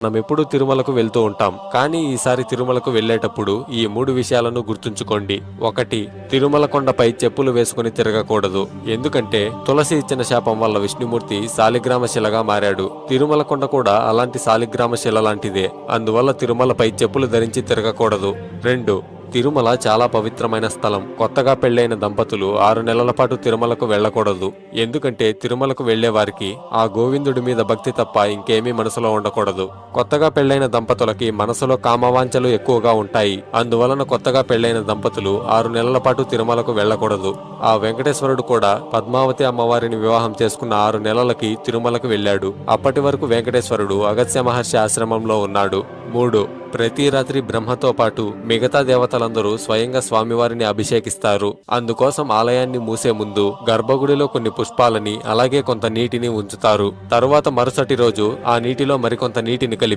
మనం ఎప్పుడు తిరుమలకు వెళ్తూ ఉంటాం. కానీ ఈసారి తిరుమలకు వెళ్ళేటప్పుడు ఈ 3 విషయాలను గుర్తుంచుకోండి. 1. తిరుమల కొండపై చెప్పులు వేసుకుని తిరగకూడదు. ఎందుకంటే తులసి ఇచ్చిన శాపం వల్ల విష్ణుమూర్తి శాలిగ్రామ శిలగా మారాడు. తిరుమల కొండ కూడా అలాంటి శాలిగ్రామ శిల లాంటిదే. అందువల్ల తిరుమలపై చెప్పులు ధరించి తిరగకూడదు. 2. తిరుమల చాలా పవిత్రమైన స్థలం. కొత్తగా పెళ్లైన దంపతులు 6 నెలల పాటు తిరుమలకు వెళ్లకూడదు. ఎందుకంటే తిరుమలకు వెళ్లే వారికి ఆ గోవిందుడి మీద భక్తి తప్ప ఇంకేమీ మనసులో ఉండకూడదు. కొత్తగా పెళ్లైన దంపతులకి మనసులో కామవాంఛలు ఎక్కువగా ఉంటాయి. అందువలన కొత్తగా పెళ్లైన దంపతులు 6 నెలల పాటు తిరుమలకు వెళ్లకూడదు. ఆ వెంకటేశ్వరుడు కూడా పద్మావతి అమ్మవారిని వివాహం చేసుకున్న 6 నెలలకి తిరుమలకు వెళ్ళాడు. అప్పటి వరకు వెంకటేశ్వరుడు అగస్త్య మహర్షి ఆశ్రమంలో ఉన్నాడు. 3. ప్రతి రాత్రి బ్రహ్మతో పాటు మిగతా దేవతలందరూ స్వయంగా స్వామివారిని అభిషేకిస్తారు. అందుకోసం ఆలయాన్ని మూసే ముందు గర్భగుడిలో కొన్ని పుష్పాలని అలాగే కొంత నీటిని ఉంచుతారు. తరువాత మరుసటి రోజు ఆ నీటిలో మరికొంత నీటిని కలిపి